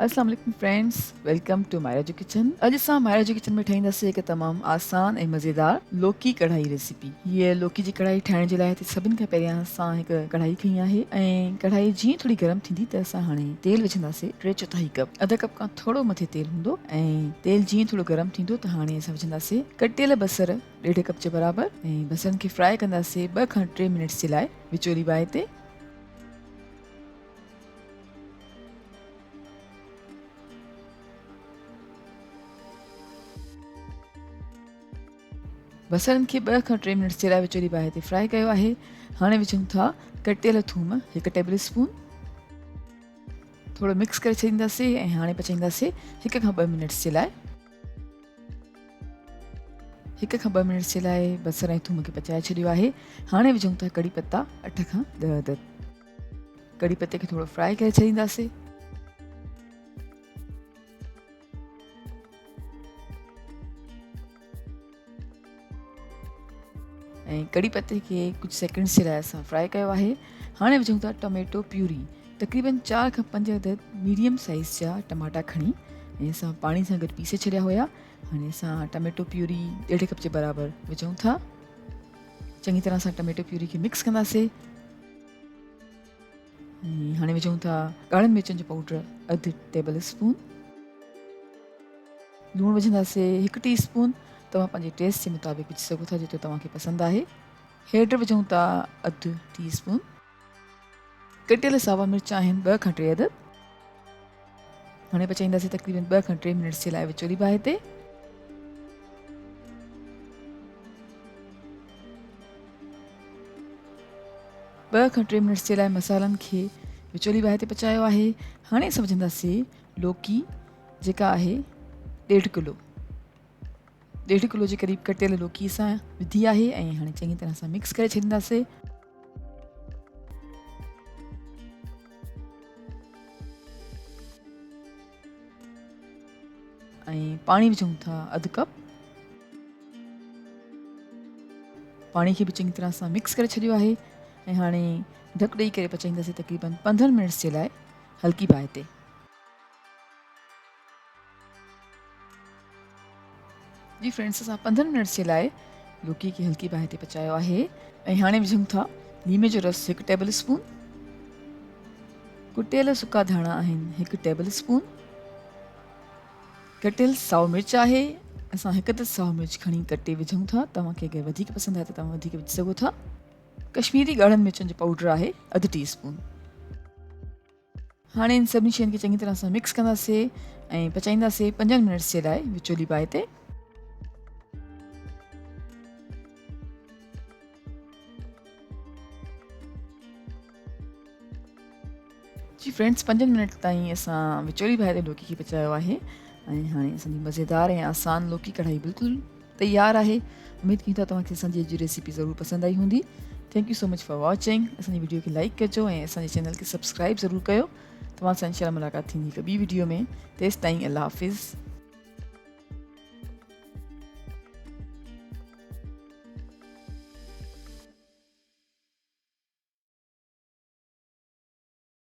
अस्सलाम वालेकुम friends, welcome two मायराजू kitchen. अॼु असां मायराजू किचन में ठाहींदासीं हिकु तमामु आसान ऐं मज़ेदार लौकी कढ़ाई रेसिपी। हीअ लौकी जी कढ़ाई ठाहिण जे लाइ सभिनि खां पहिरियां असां हिकु कढ़ाई खई आहे ऐं कढ़ाई जीअं थोरी गरम थींदी त असां हाणे तेल विझंदासीं 3/4 कप। अधु कप खां थोरो मथे तेल हूंदो ऐं तेल जीअं थोरो गरम थींदो त हाणे असां विझंदासीं कटियल बसर 1/2 कप जे बराबरि ऐं बसरनि खे फ्राई कंदासीं 2 खां 3 मिनट्स जे लाइ विचोली बाहि ते। बसरनि खे 2 खां 3 मिनट्स जे लाइ विचोली बाहि ते फ्राई कयो आहे। हाणे विझूं था कटियल थूम 1 टेबल स्पून। थोरो मिक्स करे छॾींदासीं ऐं हाणे पचाईंदासीं 1 खां 2 मिनट्स जे लाइ। 1 खां 2 मिनट्स जे लाइ बसर ऐं थूम खे पचाए छॾियो आहे। हाणे विझूं था कड़ी पत्ता 8 खां 10 अदद। कड़ी पत्ते खे थोरो फ्राई करे छॾींदासीं। ऐं कड़ी पत्ते खे कुझु सेकंड्स जे लाइ असां फ्राई कयो आहे। हाणे विझूं था टमेटो प्यूरी, तक़रीबन 4 खां 5 अदद मीडियम साइज़ जा टमाटा खणी ऐं असां पाणी सां गॾु पीसे छॾिया हुया। हाणे असां टमेटो प्यूरी 1/2 कप जे बराबरि विझूं था। चङी तरह सां टमेटो प्यूरी खे मिक्स कंदासीं। ऐं हाणे विझूं था ॻाढ़नि मिर्चनि जो पाउडर 1/2 टेबल स्पून। लूणु विझंदासीं 1 टीस्पून। तव्हां पंहिंजे टेस्ट जे मुताबिक़ विझी सघो था जेतिरो तव्हांखे पसंदि आहे। हेडु विझूं था 1/2 टीस्पून। कटियल सावा मिर्च आहिनि 2 खां 3 अदद। हाणे पचाईंदासीं तक़रीबन 2 खां 3 मिनट्स जे लाइ विचोली बाहि ते। ॿ खां 3 मिनट्स जे लाइ मसालनि खे विचोली बाहि ते पचायो आहे। हाणे असां विझंदासीं लौकी जेका आहे 1.5 किलो। 1.5 किलो जे क़रीब कटियल लौकी असां विधी आहे ऐं हाणे चङी तरह सां मिक्स करे छॾींदासीं। ऐं पाणी विझूं था 1/2 कप। पाणी खे बि चङी तरह सां मिक्स करे छॾियो आहे ऐं हाणे ढक ॾेई करे पचाईंदासीं तक़रीबन 15 मिनट्स जे लाइ हल्की बाहि ते। जी फ्रेंड्स, असां 15 मिनट्स जे लाइ लौकी खे हल्की बाहि ते पचायो आहे ऐं हाणे विझूं था लीमे जो रस 1 टेबल स्पून। कुटियल सुका धाणा आहिनि 1 टेबल स्पून। कटियल साओ मिर्च आहे, असां 1 अदद साओ मिर्च खणी कटे विझूं था। तव्हांखे अगरि वधीक पसंदि आहे त तव्हां वधीक विझी सघो था। कश्मीरी ॻाढ़नि मिर्चनि जो पाउडर आहे 1/2 टीस्पून। हाणे इन सभिनी शयुनि खे चङी तरह सां मिक्स कंदासीं ऐं पचाईंदासीं 5 मिनट्स जे लाइ विचोली बाहि ते। जी फ्रेंड्स, 5 मिनट ताईं असां विचोली बाहि ते लौकी खे पचायो आहे ऐं हाणे असांजी मज़ेदार ऐं आसान लौकी कढ़ाई बिल्कुलु तयारु आहे। उमेद कयूं था तव्हांखे असांजी अॼु जी रेसिपी ज़रूरु पसंदि आई हूंदी। Thank you so much for watching. असांजी वीडियो खे लाइक कजो ऐं असांजे चैनल खे सब्सक्राइब ज़रूरु कयो। तव्हां सां इंशाअल्लाह मुलाक़ात थींदी हिकु ॿी वीडियो में। तेसिताईं अल्लाह हाफ़िज़।